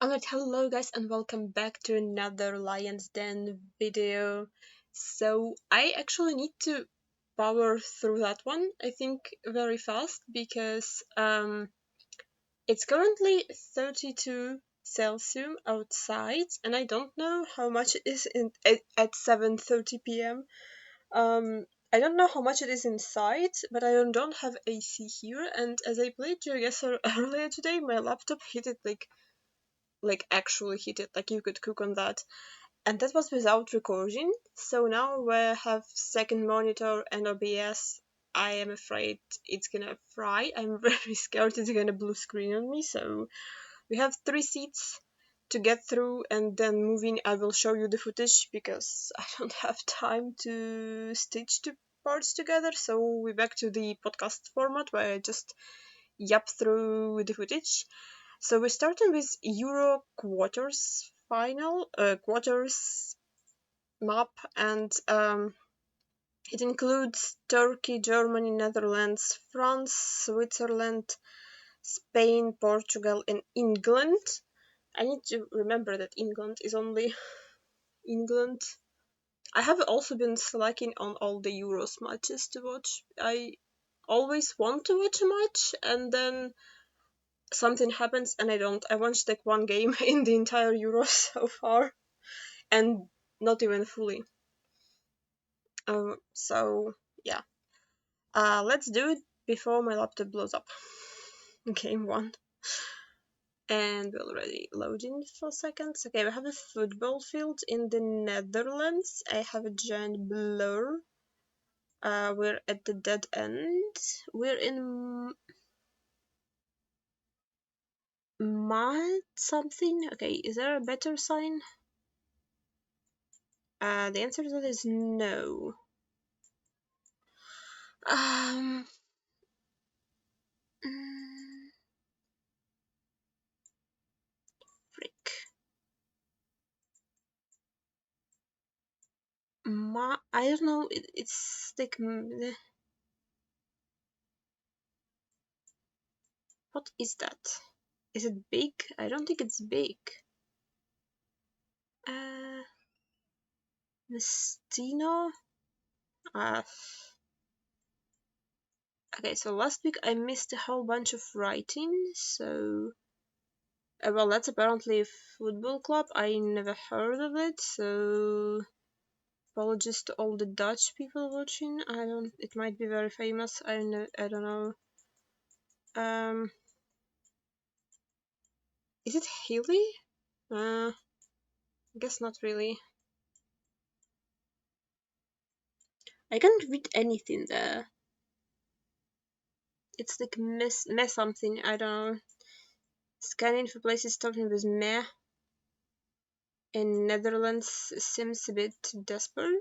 Alright, hello guys and welcome back to another Lyons Den video. So I actually need to power through that one, I think, very fast because it's currently 32 Celsius outside and I don't know how much it is at 7:30 p.m. I don't know how much it is inside, but I don't have AC here, and as I played Geoguessr earlier today, my laptop hit it like actually hit it, like you could cook on that, and that was without recording. So now we have second monitor and OBS. I am afraid it's gonna fry. I'm very scared it's gonna blue screen on me. So we have 3 seats to get through, and then moving I will show you the footage because I don't have time to stitch the parts together. So we're back to the podcast format where I just yap through the footage. So we're starting with Euro quarters map, and it includes Turkey, Germany, Netherlands, France, Switzerland, Spain, Portugal, and England. I need to remember that England is only England. I have also been slacking on all the Euros matches to watch. I always want to watch a match, and then something happens and I don't. I watched like one game in the entire Euros so far, and not even fully. So yeah. Let's do it before my laptop blows up. Game one. And we're already loading for seconds. Okay, we have a football field in the Netherlands. I have a giant blur. We're at the dead end. We're in mud something. Okay, is there a better sign? The answer to that is no. Um. Frick. I don't know. It's like. What is that? Is it big? I don't think it's big. Mestino? Okay, so last week I missed a whole bunch of writing, so... well, that's apparently a football club. I never heard of it, so... apologies to all the Dutch people watching. It might be very famous. I don't know. Is it hilly? I guess not really. I can't read anything there. It's like mess something. I don't know. Scanning for places starting with meh. In Netherlands seems a bit desperate.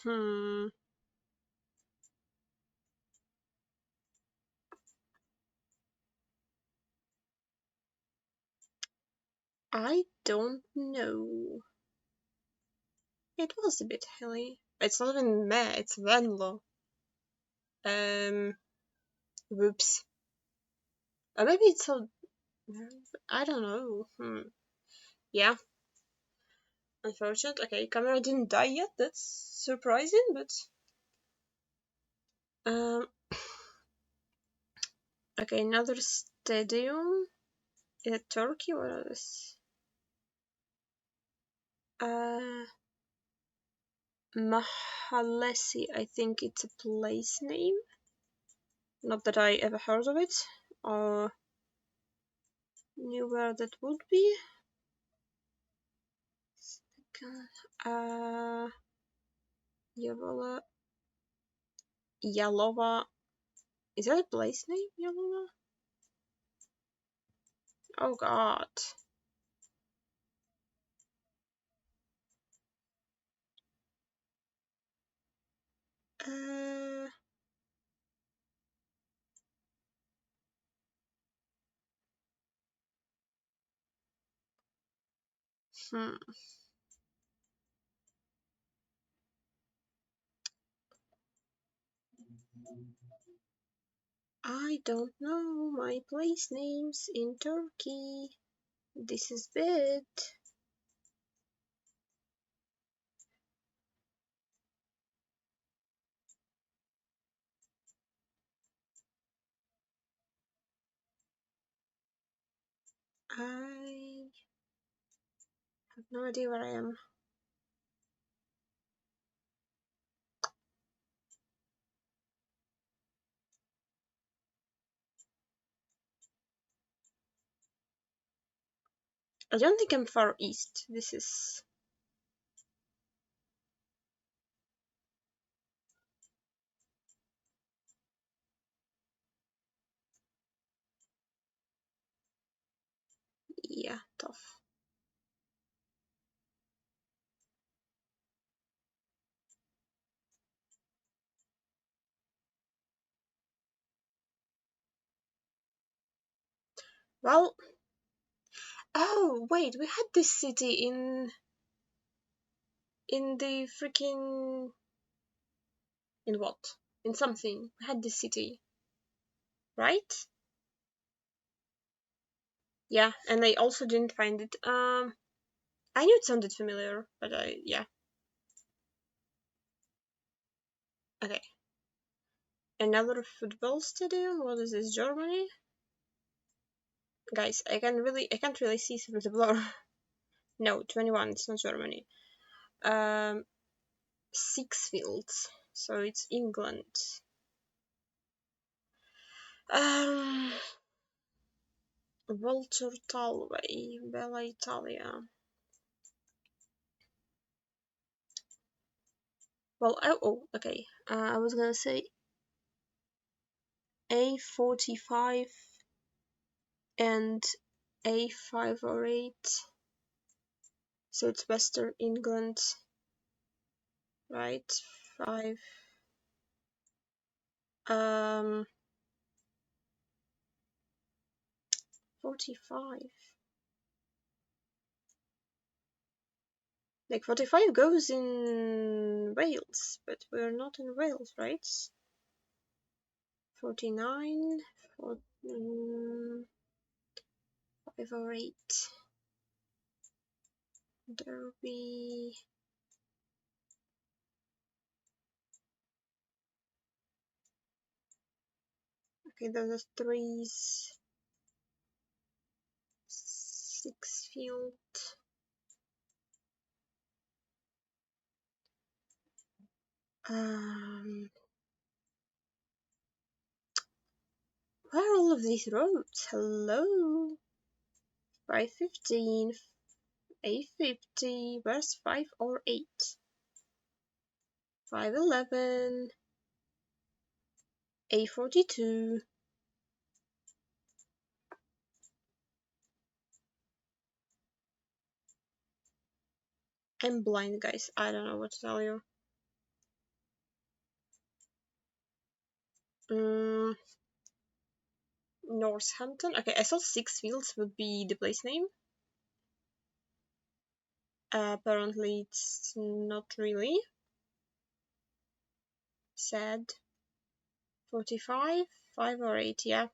Hmm. I don't know. It was a bit hilly. It's not even meh, it's Venlo. Whoops. Or maybe it's a... I don't know. Yeah. Unfortunate. Okay, camera didn't die yet. That's surprising, but... Okay, another stadium. Is it Turkey? What is this? Mahallesi, I think it's a place name. Not that I ever heard of it, or knew where that would be. Yalova. Is that a place name, Yalova? Oh god. Uh, hmm. I don't know my place names in Turkey. This is bad. I have no idea where I am. I don't think I'm far east. This is... yeah, tough. Well... oh, wait, we had this city in the freaking... in what? In something. We had this city, right? Yeah, and I also didn't find it. I knew it sounded familiar, but yeah. Okay. Another football stadium? What is this, Germany? Guys, I can't really see through the blur. No, 21, it's not Germany. Um, Six Fields, so it's England. Um, Walter Talway, Bella Italia. Well, okay. I was gonna say A45 and A508. So it's Western England, right? 5. 45. Like 45 goes in Wales, but we're not in Wales, right? 49, 508. Derby. Okay, those are threes. Sixfield. Where are all of these roads? Hello. 515, A50. Where's 5 or 8? 511, A42. I'm blind, guys. I don't know what to tell you. Northampton. Okay, I thought Six Fields would be the place name. Apparently, it's not really. Sad. 45, 5 or 8, yeah.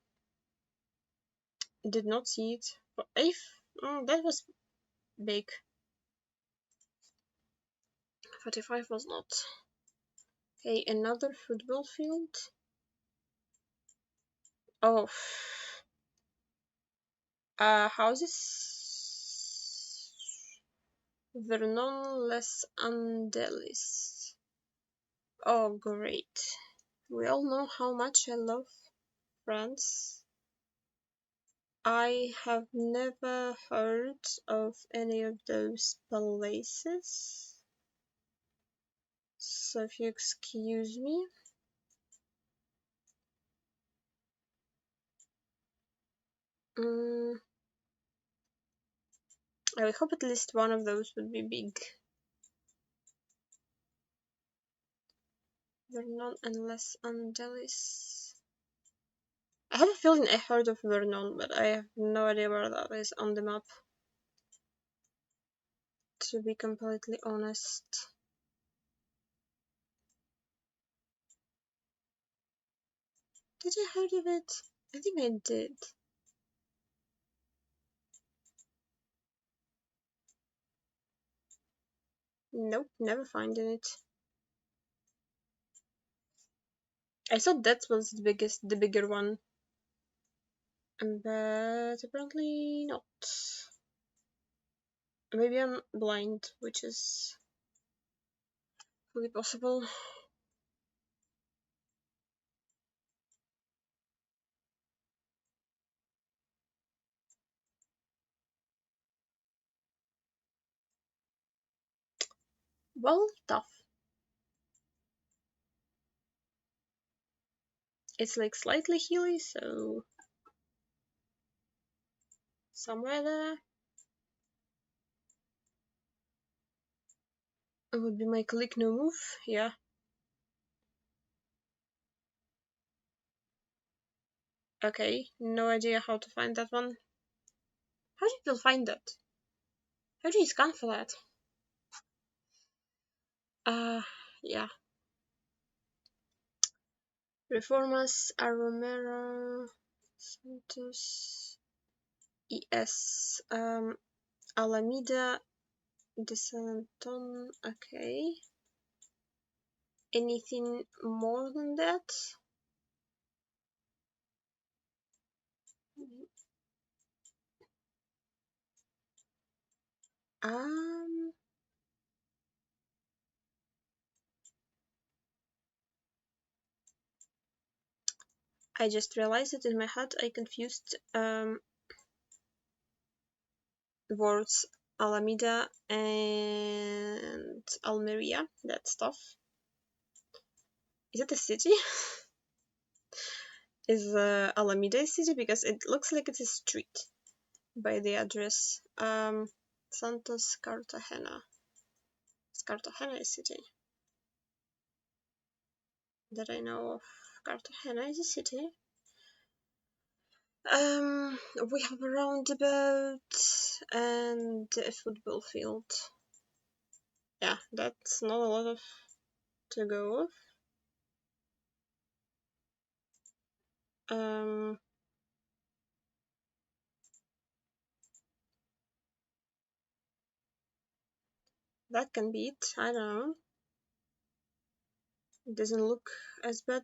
Did not see it. But if that was big. 45 was not. Okay, another football field. Oh. Houses. Vernon les Andelys. Oh, great. We all know how much I love France. I have never heard of any of those places. So if you excuse me. I would hope at least one of those would be big. Vernon and Les Angeles. I have a feeling I heard of Vernon, but I have no idea where that is on the map. To be completely honest. Did I heard of it? I think I did. Nope, never finding it. I thought that was the bigger one. But apparently not. Maybe I'm blind, which is fully possible. Well, tough. It's like slightly hilly, so somewhere there. It would be my click no move, yeah. Okay, no idea how to find that one. How do people find that? How do you scan for that? Yeah. Reformas, Aromero, Santos, ES, Alameda, de San Anton, okay. Anything more than that? Um, I just realized that in my head I confused words Alameda and Almeria, that stuff. Is it a city? Is Alameda a city? Because it looks like it's a street by the address. Santos Cartagena. Is Cartagena a city? That I know of. Cartagena is a city. We have a roundabout and a football field. Yeah, that's not a lot of to go off. That can be it. I don't know. It doesn't look as bad.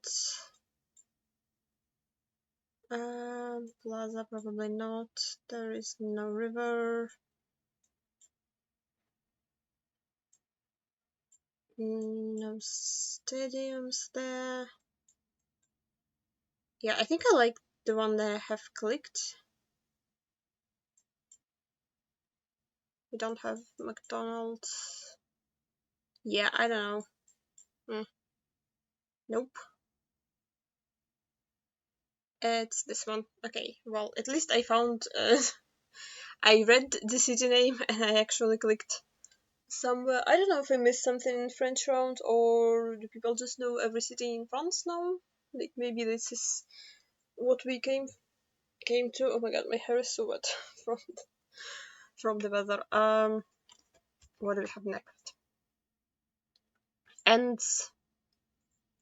Plaza probably not. There is no river. No stadiums there. Yeah, I think I like the one that I have clicked. We don't have McDonald's. Yeah, I don't know. Nope. It's this one. Okay, well, at least I found. I read the city name and I actually clicked somewhere. I don't know if I missed something in French round or do people just know every city in France now? Like maybe this is what we came to. Oh my god, my hair is so wet from the weather. What do we have next? Ends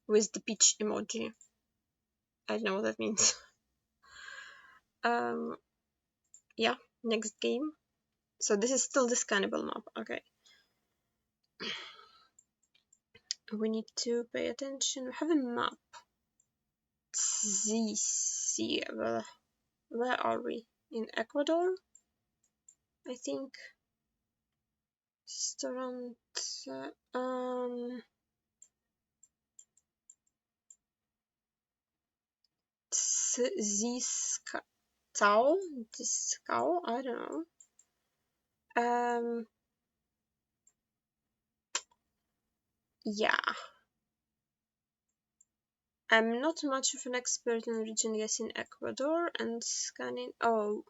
with the peach emoji. I don't know what that means. Yeah, next game. So this is still this cannibal map. Okay. We need to pay attention. We have a map. ZC. Where are we? In Ecuador? I think. Restaurant. Ziscao? Discao? I don't know. Yeah. I'm not much of an expert in region guessing Ecuador and scanning. Oh.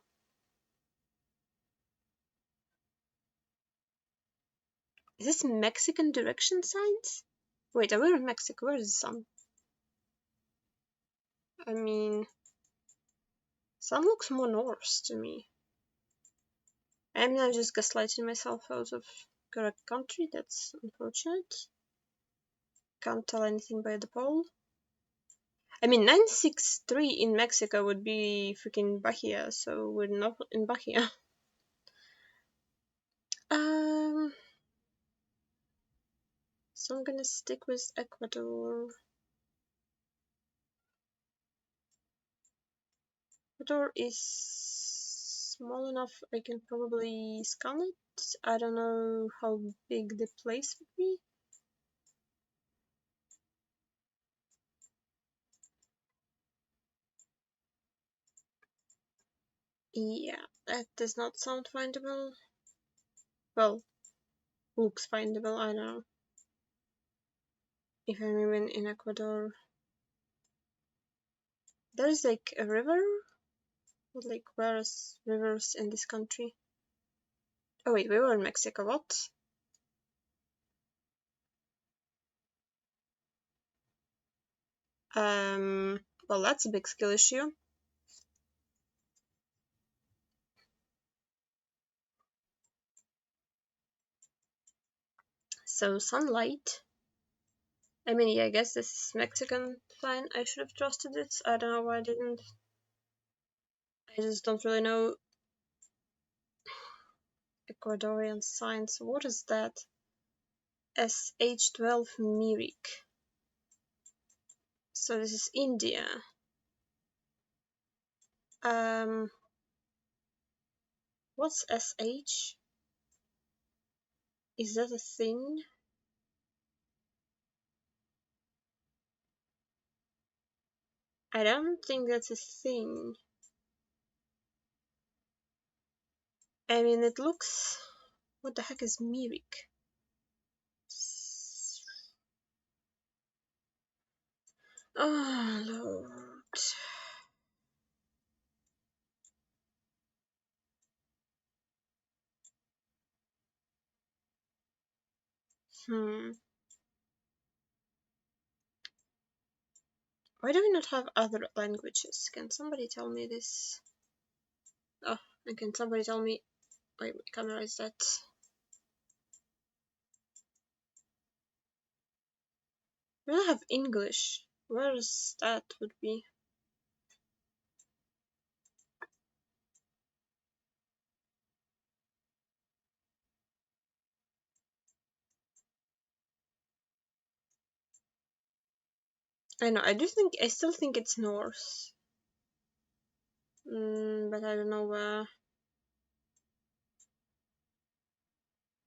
Is this Mexican direction signs? Wait, are we in Mexico? Where is the sun? I mean, sun looks more north to me. I'm now just gaslighting myself out of correct country. That's unfortunate. Can't tell anything by the pole. I mean, 963 in Mexico would be freaking Bahia, so we're not in Bahia. So I'm gonna stick with Ecuador. Ecuador is small enough I can probably scan it. I don't know how big the place would be. Yeah, that does not sound findable. Well, looks findable, I don't know. If I'm even in Ecuador. There's like a river? Like, where's rivers in this country? Oh wait, we were in Mexico, what? Well, that's a big skill issue. So, sunlight. I mean, yeah, I guess this is Mexican. Fine, I should have trusted it. I don't know why I didn't. I just don't really know Ecuadorian signs. What is that? SH12 Mirik. So this is India. Um, what's SH? Is that a thing? I don't think that's a thing. I mean, it looks. What the heck is Mirik? Oh, Lord. Hmm. Why do we not have other languages? Can somebody tell me this? Oh, and can somebody tell me? Wait, what camera is that? We don't have English. Where is that would be? I know, I still think it's north. But I don't know where.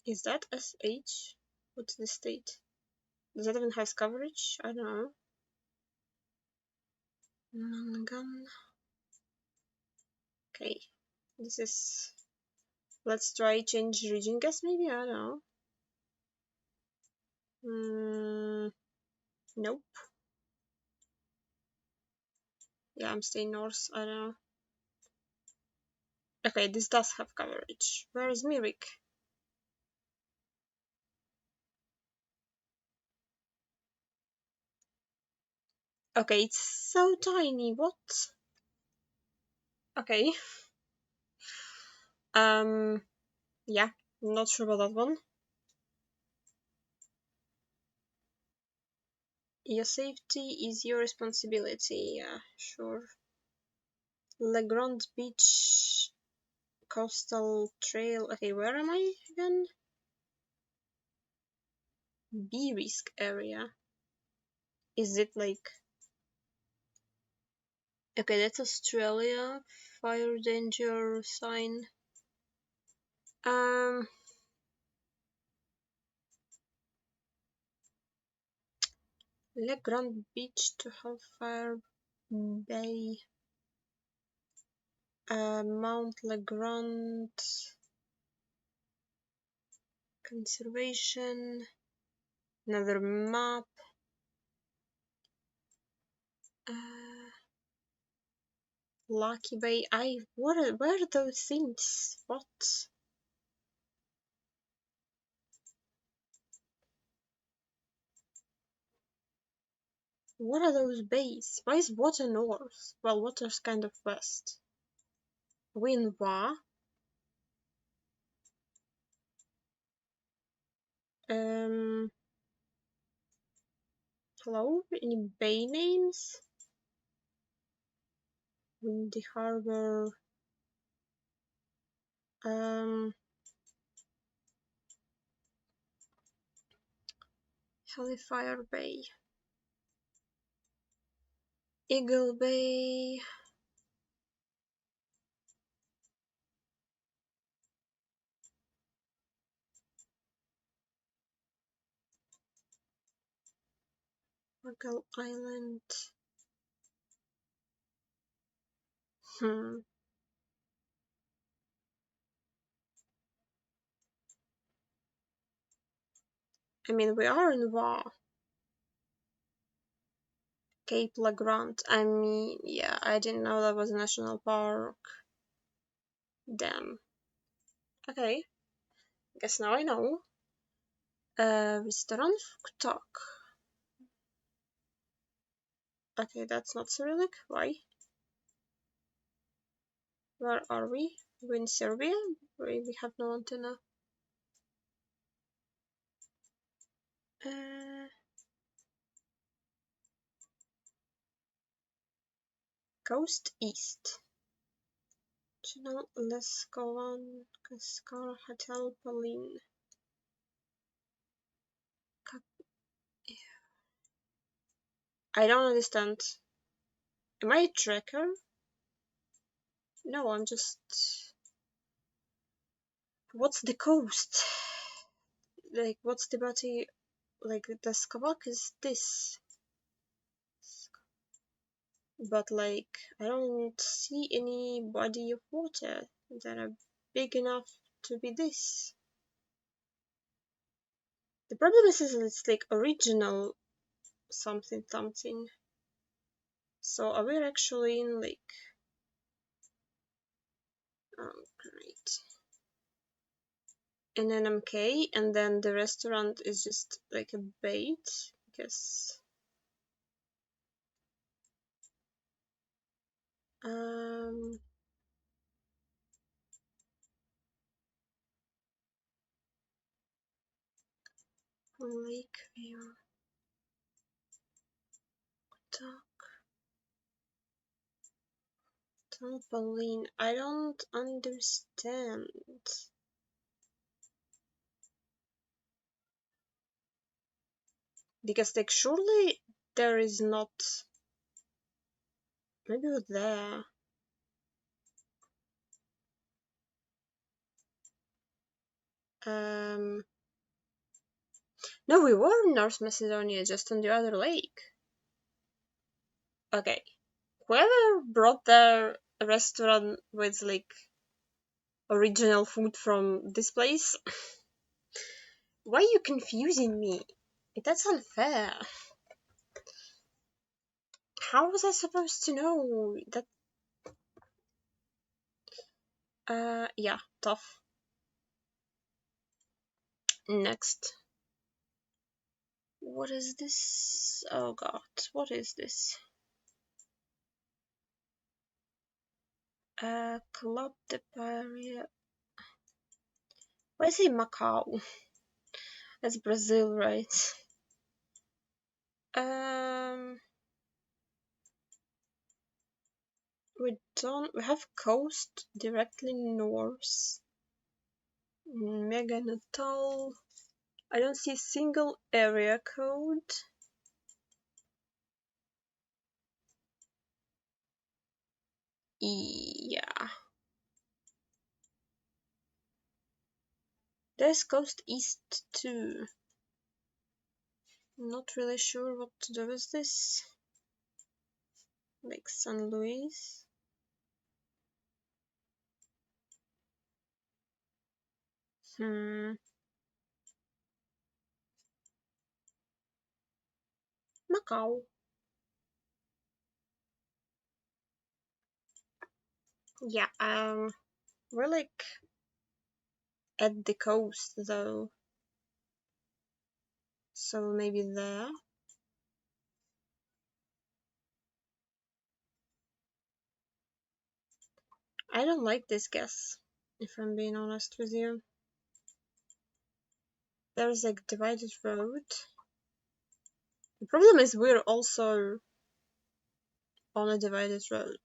Is that SH? What's the state? Does that even have coverage? I don't know. Nangan. Okay, this is. Let's try change region guess maybe? I don't know. Nope. Yeah, I'm staying north. I don't know. Okay, this does have coverage. Where is Mirik? Okay, it's so tiny. What? Okay. Yeah, not sure about that one. Your safety is your responsibility. Yeah, sure. Legrand Beach Coastal Trail. Okay, where am I again? B risk area. Is it like. Okay, that's Australia. Fire danger sign. Legrand Beach to Hellfire Bay. Mount Legrand Conservation. Another map. Lucky Bay. Where are those things? What? What are those bays? Why is water north? Well, water's kind of west. Winwa. Um. Hello? Any bay names? Windy Harbor. Hellfire Bay. Eagle Bay. Margall Island. I mean, we are in war. Cape La Grande. I mean, yeah, I didn't know that was a national park. Damn. Okay. Guess now I know. Restaurant Fuktak. Okay, that's not Cyrillic. Why? Where are we? We're in Serbia? We have no antenna. Coast East. Channel Leskovan, Kaskar, Hotel Pauline. I don't understand. Am I a tracker? No, I'm just... What's the coast? Like, what's the body? Like, the Skavak is this. But, like, I don't see any body of water that are big enough to be this. The problem is it's like original something something. So are we actually in like... Oh, great. In NMK, and then the restaurant is just like a bait, because Lake View, Trampoline. I don't understand. Because like surely there is not... Maybe we're there. No, we were in North Macedonia, just on the other lake. Okay. Whoever brought their restaurant with like original food from this place, why are you confusing me? That's unfair. How was I supposed to know that? Yeah, tough. Next. What is this? Oh god, what is this? Club de Paris. Why is it Macau? That's Brazil, right? We have coast directly north. Mega Natal. I don't see a single area code. Yeah. There's coast east too. Not really sure what to do with this. Like San Luis. Macau. Yeah, we're like at the coast though. So maybe there. I don't like this guess, if I'm being honest with you. There's like divided road. The problem is we're also on a divided road.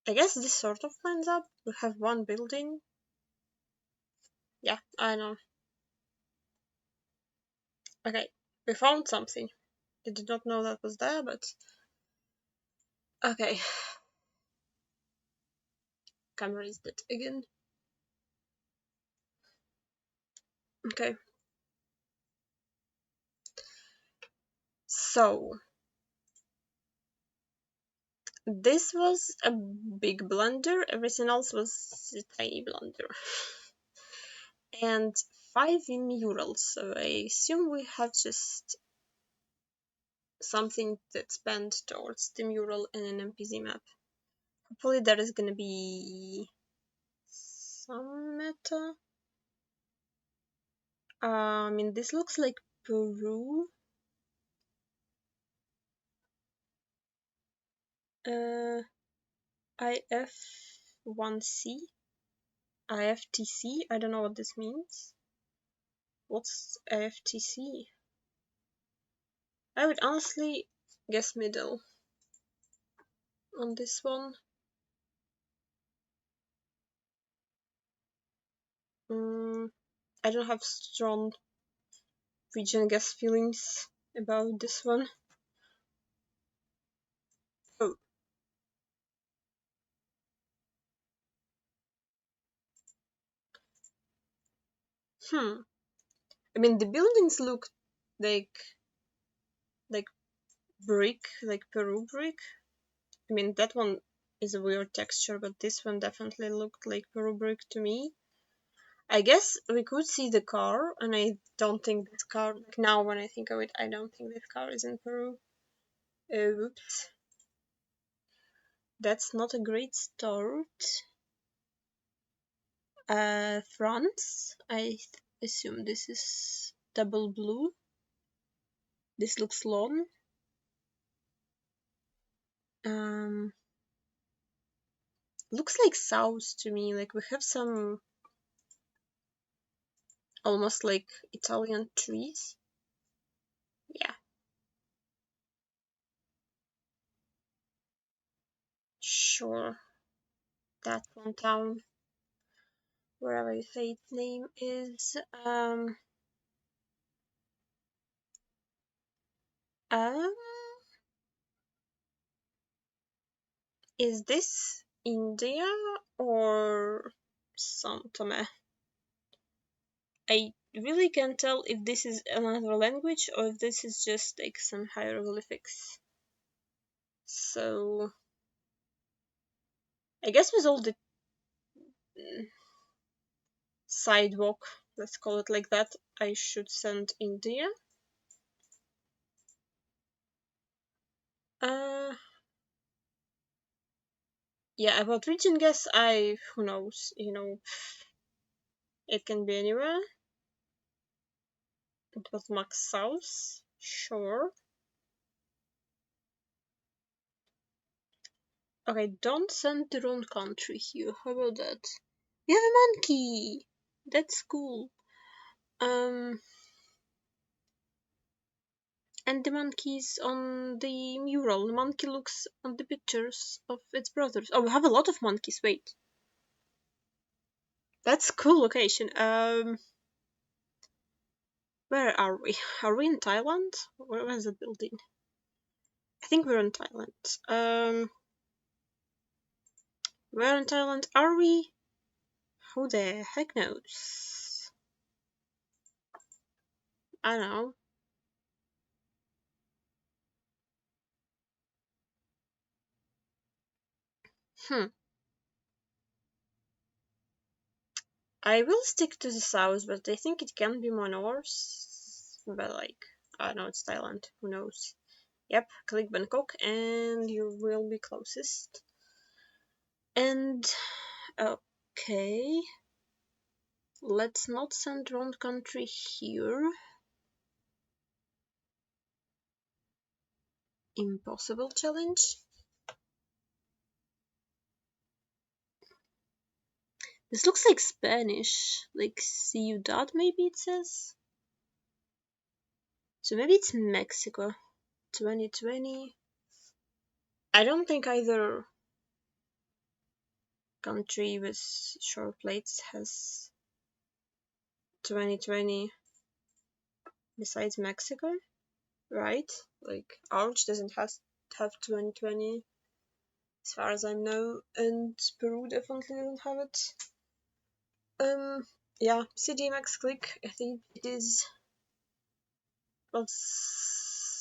I guess this sort of lines up. We have one building. Yeah, I know. Okay, we found something. I did not know that was there, but okay. Camera is dead again. Okay. So this was a big blunder. Everything else was a tiny blunder. And 5 murals. So I assume we have just something that's bent towards the mural in an NMPZ map. Hopefully there is gonna be some meta. I mean, this looks like Peru. IF1C? IFTC? I don't know what this means. What's IFTC? I would honestly guess middle on this one. I don't have strong region guess feelings about this one. Oh. I mean, the buildings look like brick, like Peru brick. I mean, that one is a weird texture, but this one definitely looked like Peru brick to me. I guess we could see the car, and I don't think this car, like now when I think of it, I don't think this car is in Peru. Oops. That's not a great start. France. I assume this is double blue. This looks long. Looks like south to me. Like we have some almost like Italian trees. Yeah. Sure. That one town, wherever you say its name is. Um, is this India or Sao Tome? I really can't tell if this is another language or if this is just like some hieroglyphics. So I guess with all the sidewalk, let's call it like that, I should send India. Yeah, about region guess, who knows, it can be anywhere. It was max south, sure. Okay, don't send the wrong country here. How about that? We have a monkey. That's cool. And the monkey's on the mural. The monkey looks on the pictures of its brothers. Oh, we have a lot of monkeys. Wait. That's a cool location. Where are we? Are we in Thailand? Where is the building? I think we're in Thailand. Where in Thailand are we? Who the heck knows? I don't know. I will stick to the south, but I think it can be more north. But like, I know it's Thailand. Who knows? Yep, click Bangkok and you will be closest. And okay, let's not send wrong country here. Impossible challenge. This looks like Spanish, like ciudad maybe it says. So maybe it's Mexico. 2020. I don't think either country with short plates has 2020 besides Mexico, right? Like ours doesn't have 2020 as far as I know, and Peru definitely doesn't have it. Yeah, CDMX click, I think it is, well,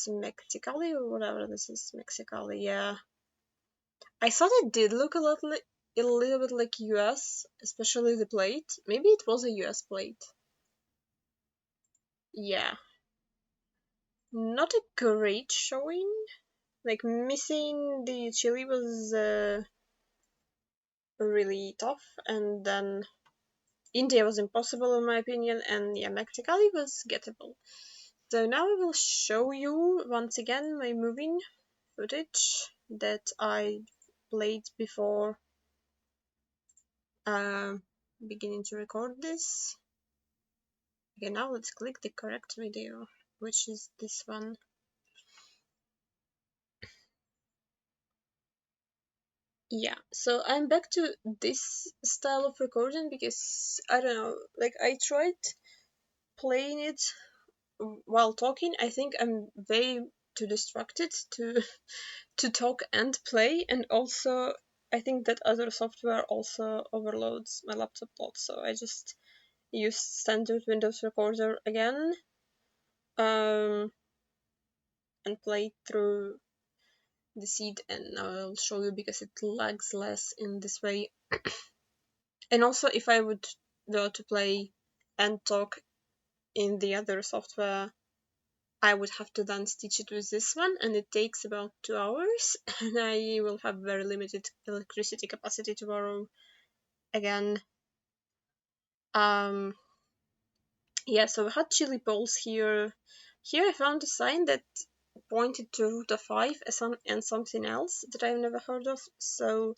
Mexicali or whatever this is, Mexicali, yeah. I thought it did look a little bit like US, especially the plate. Maybe it was a US plate. Yeah. Not a great showing. Like, missing the chili was really tough, and then India was impossible in my opinion, and yeah, Mexicali was gettable. So now I will show you once again my moving footage that I played before beginning to record this. Okay, now let's click the correct video, which is this one. Yeah, so I'm back to this style of recording because I don't know, like I tried playing it while talking. I think I'm way too distracted to to talk and play, and also I think that other software also overloads my laptop a lot, so I just used standard Windows recorder again, and played through the seed, and I'll show you because it lags less in this way. And also if I would go to play and talk in the other software, I would have to then stitch it with this one, and it takes about 2 hours, and I will have very limited electricity capacity tomorrow again. Yeah, so I had chili balls here. Here I found a sign that pointed to root of 5 and something else that I've never heard of. So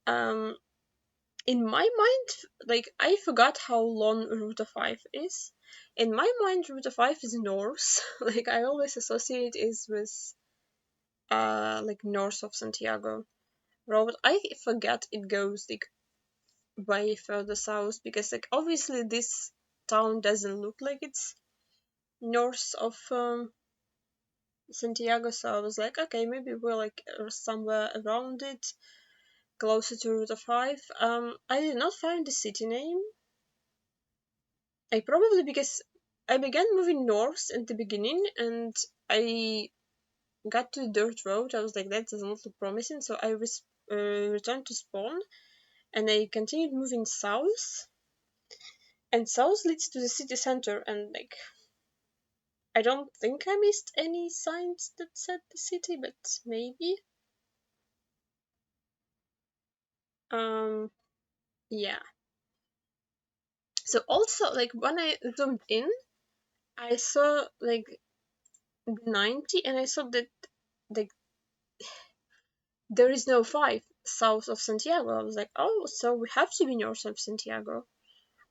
in my mind, like I forgot how long root of 5 is. In my mind, root of 5 is Norse. Like I always associate it with like north of Santiago road. I forget it goes like way further south, because like obviously this town doesn't look like it's north of Santiago, so I was like, okay, maybe we're like somewhere around it, closer to Route 5. I did not find the city name. I probably, because I began moving north at the beginning and I got to the dirt road. I was like, that doesn't look promising, so I returned to spawn and I continued moving south. And south leads to the city center, and like I don't think I missed any signs that said the city, but maybe. Yeah. So also, like when I zoomed in, I saw like 90, and I saw that like there is no 5 south of Santiago. I was like, oh, so we have to be north of Santiago.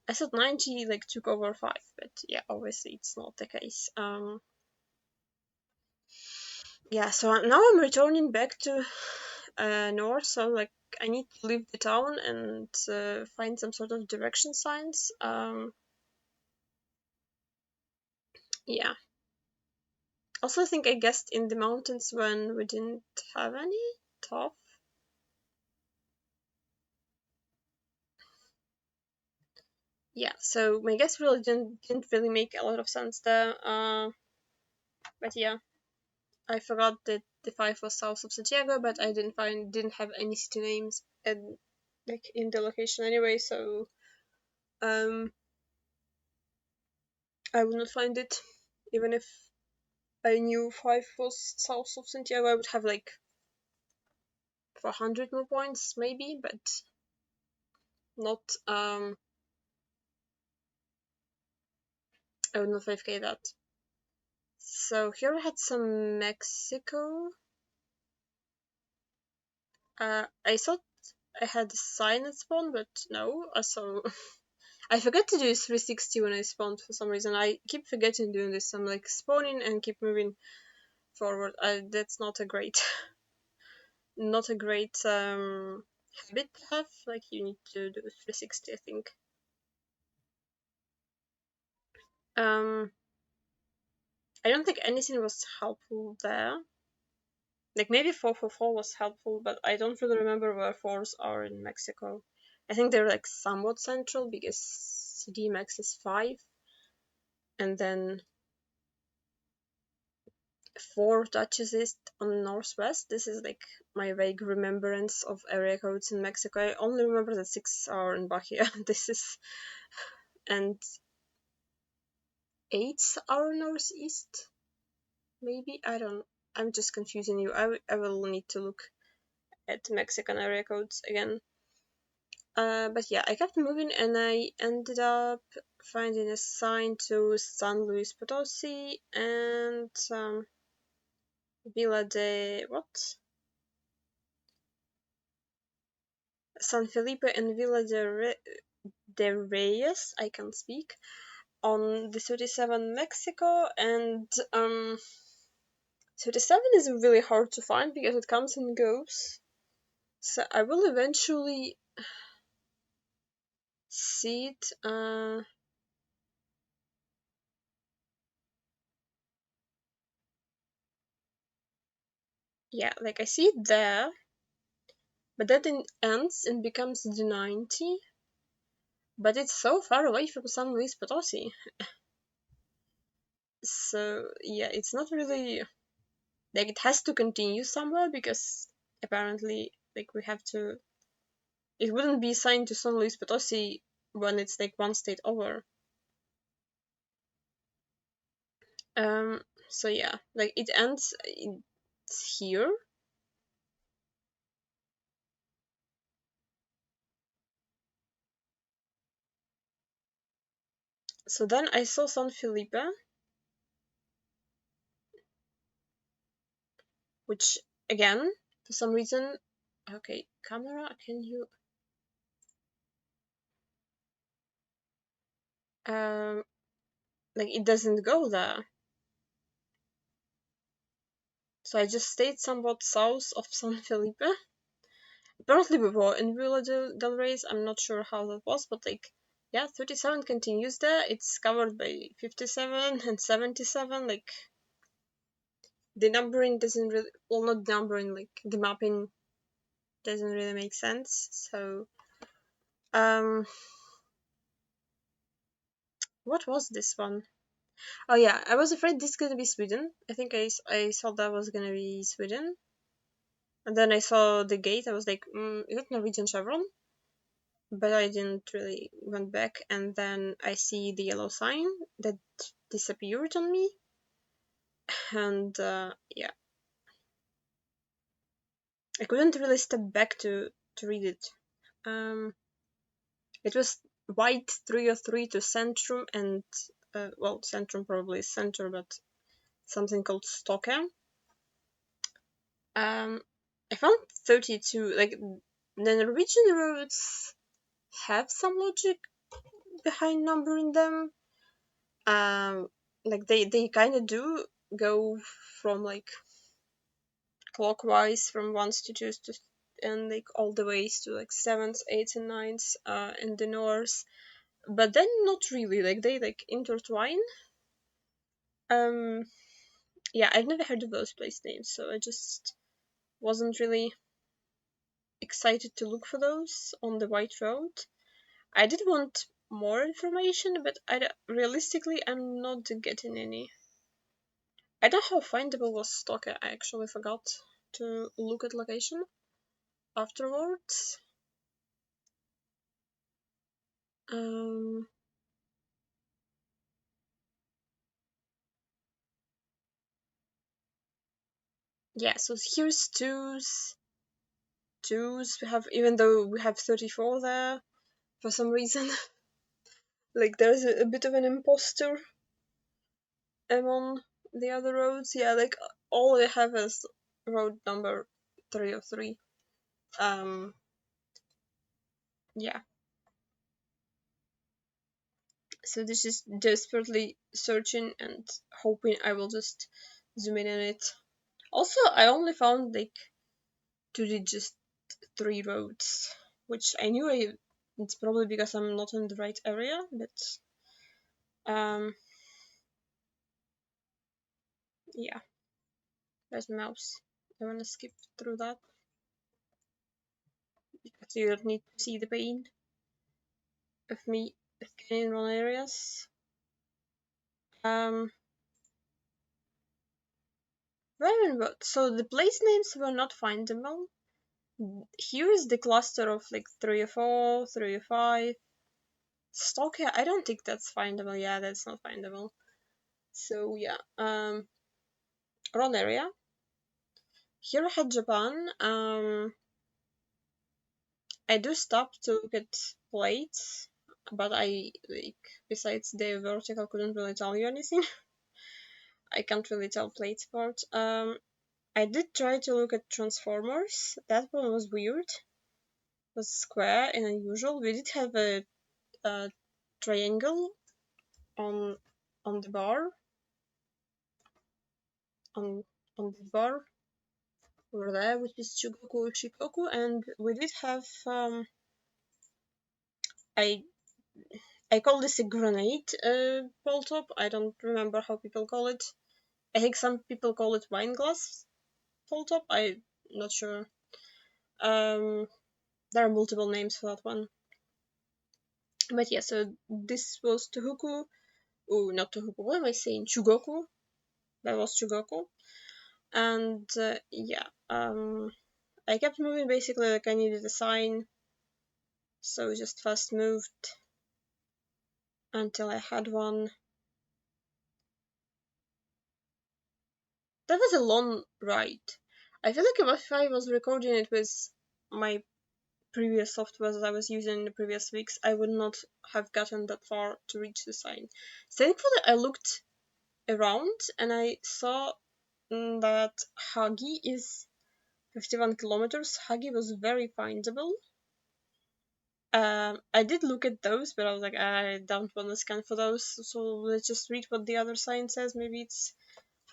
I thought 90 like took over 5, but yeah, obviously it's not the case. Yeah, so now I'm returning back to north, so like I need to leave the town and find some sort of direction signs. Yeah. Also, I think I guessed in the mountains when we didn't have any top. Yeah, so my guess really didn't really make a lot of sense there. But yeah, I forgot that the 5 was south of Santiago, but I didn't have any city names and like in the location anyway, so I would not find it. Even if I knew 5 was south of Santiago, I would have like 400 more points maybe, but not I would not 5k that. So here I had some Mexico. I thought I had a sign at spawn, but no. So I forgot to do 360 when I spawned for some reason. I keep forgetting doing this. I'm like spawning and keep moving forward. That's not a great, not a great habit to have. Like you need to do 360, I think. I don't think anything was helpful there. Like maybe 444 was helpful, but I don't really remember where fours are in Mexico. I think they're like somewhat central because CDMX is 5, and then 4 touches east on northwest. This is like my vague remembrance of area codes in Mexico. I only remember that 6 are in Bahia. This is, and 8 are northeast. Maybe I'm just confusing you. I will need to look at Mexican area codes again. But yeah, I kept moving and I ended up finding a sign to San Luis Potosi and Villa de what? San Felipe and Villa de Reyes. I can speak on the 37 Mexico, and 37 is really hard to find because it comes and goes. So I will eventually see it. Yeah, like I see it there, but then it ends and becomes the 90. But it's so far away from San Luis Potosi. So yeah, it's not really like it has to continue somewhere because apparently like we have to. It wouldn't be assigned to San Luis Potosi when it's like one state over. So yeah, like it ends here. So then I saw San Felipe, which again, for some reason, okay, camera, can you? Um, like it doesn't go there. So I just stayed somewhat south of San Felipe. Apparently we were in Villa del Reyes. I'm not sure how that was, but like, yeah, 37 continues there. It's covered by 57 and 77. Like, the numbering doesn't really, well, not numbering, like, the mapping doesn't really make sense. So, um, what was this one? Oh yeah, I was afraid this is gonna be Sweden. I think I thought that was gonna be Sweden. And then I saw the gate. I was like, is that Norwegian Chevron? But I didn't really went back. And then I see the yellow sign that disappeared on me. And yeah, I couldn't really step back to read it. It was white 303 to Centrum and well, Centrum probably is center, but something called Stokke. I found 32. Like the Norwegian roads have some logic behind numbering them. Like they kind of do go from like clockwise from ones to twos to and like all the ways to like sevens, eights, and nines in the north. But then not really. Like they like intertwine. Um, yeah, I've never heard of those place names, so I just wasn't really excited to look for those on the white road. I did want more information, but realistically, I'm not getting any. I don't know how findable was Stokke. I actually forgot to look at location afterwards. Um, yeah, so here's twos. We have, even though we have 34 there for some reason, like there's a bit of an imposter among the other roads. Yeah, like all they have is road number 303. Yeah. So this is desperately searching and hoping I will just zoom in on it. Also, I only found like 2 digits 3 roads, which I knew it's probably because I'm not in the right area, but yeah, there's my mouse. I wanna skip through that because you don't need to see the pain of me scanning wrong areas. So the place names were not findable. Here is the cluster of like 304, 305. Stockholm, I don't think that's findable. Yeah, that's not findable. So yeah, wrong area. Here I had Japan. I do stop to look at plates, but I like besides the vertical couldn't really tell you anything. I can't really tell plates apart. I did try to look at transformers. That one was weird. It was square and unusual. We did have a triangle on the bar on the bar over there, which is Chugoku Shikoku, and we did have I call this a grenade pole top. I don't remember how people call it. I think some people call it wine glass pole top. I'm not sure. There are multiple names for that one. But yeah, so this was Tohoku. Oh, not Tohoku. What am I saying? Chugoku. That was Chugoku. And yeah, I kept moving basically like I needed a sign. So just fast moved until I had one. That was a long ride. I feel like if I was recording it with my previous software that I was using in the previous weeks, I would not have gotten that far to reach the sign. Thankfully, I looked around and I saw that Hagi is 51 kilometers. Hagi was very findable. I did look at those, but I was like, I don't want to scan for those, so let's just read what the other sign says. Maybe it's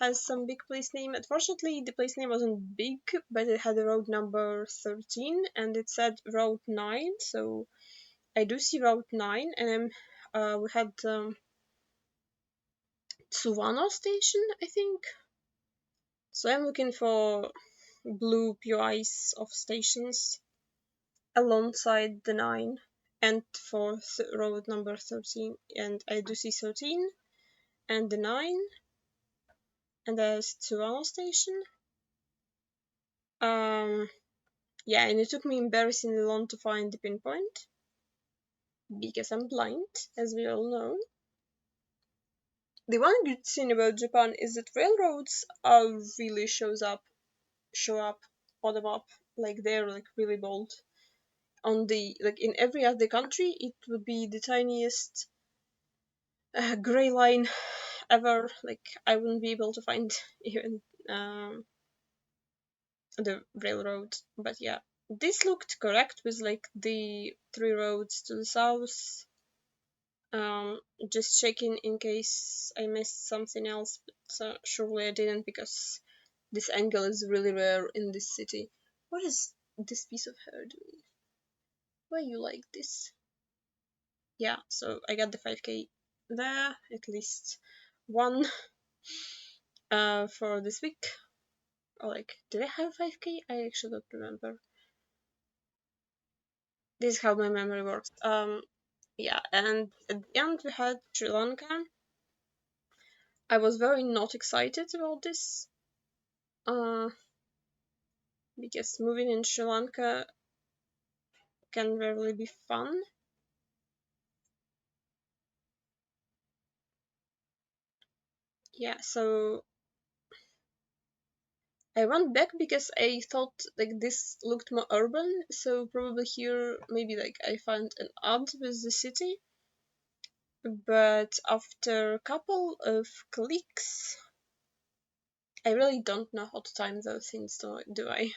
has some big place name. Unfortunately, the place name wasn't big, but it had a road number 13, and it said Route 9, so I do see Route 9, and then we had Tsuwano Station, I think. So I'm looking for blue POIs of stations alongside the 9 and for road number 13, and I do see 13 and the 9, and there's Tsuwano Station. Yeah, and it took me embarrassingly long to find the pinpoint because I'm blind, as we all know. The one good thing about Japan is that railroads really show up on the map, like they're like really bold. On the like in every other country, it would be the tiniest gray line ever. Like I wouldn't be able to find even the railroad. But yeah, this looked correct with like the 3 roads to the south. Just checking in case I missed something else, but surely I didn't because this angle is really rare in this city. What is this piece of hair doing? Why you like this? Yeah, so I got the 5k there, at least one for this week. Or like, did I have 5k? I actually don't remember. This is how my memory works. Yeah, and at the end we had Sri Lanka. I was very not excited about this. Because moving in Sri Lanka can rarely be fun. Yeah, so I went back because I thought like this looked more urban, so probably here maybe like I found an odd with the city. But after a couple of clicks, I really don't know how to time those things, do I?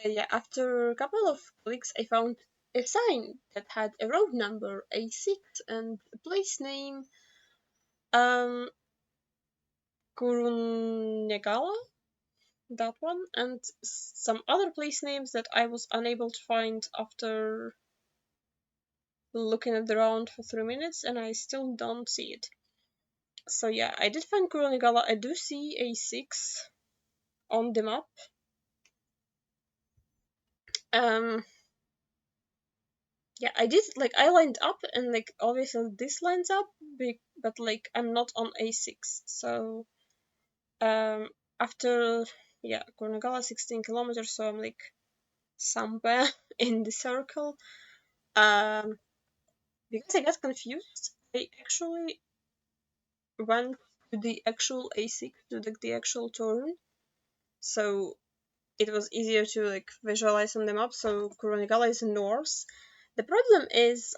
Yeah, after a couple of clicks, I found a sign that had a road number A6 and a place name Kurunegala. that one, and some other place names that I was unable to find after looking at the round for 3 minutes, and I still don't see it. So yeah, I did find Kurunegala. I do see a6 on the map. Yeah, I did, like, I lined up, and like obviously this lines up, but like I'm not on a6. So after, yeah, Kurunegala 16 kilometers, so I'm like somewhere in the circle. Because I got confused, I actually went to the actual a6, to the actual turn, so it was easier to like visualize on the map. So Kurunegala is north. The problem is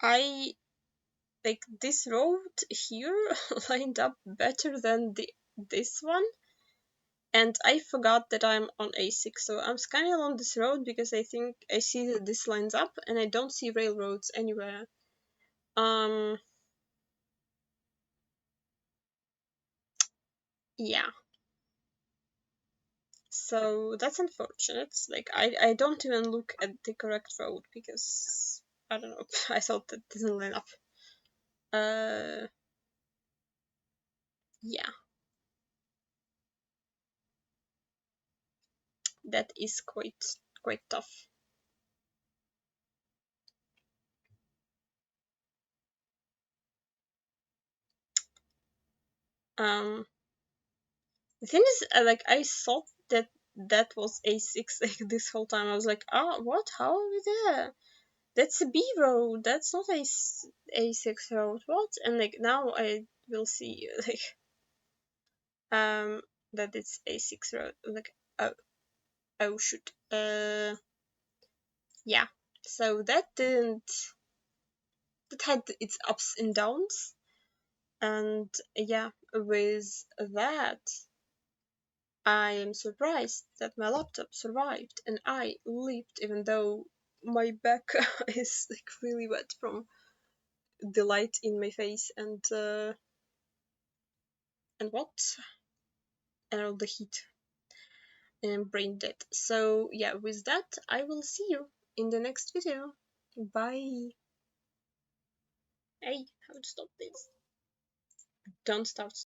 I like this road here lined up better than this one, and I forgot that I'm on a6, so I'm scanning along this road because I think I see that this lines up, and I don't see railroads anywhere. Yeah, so that's unfortunate. Like I don't even look at the correct road because I don't know. I thought that didn't line up. Uh, yeah, that is quite tough. Um, the thing is, like I thought that that was a6 like this whole time. I was like, what? How are we there? That's a B road. That's not a6 road. What? And like now I will see like um that it's a6 road. Like oh shoot. Yeah. So that had its ups and downs, and yeah, with that I am surprised that my laptop survived and I lived, even though my back is like really wet from the light in my face and what, and all the heat, and brain dead. So yeah, with that I will see you in the next video. Bye. Hey, how to stop this? Don't start.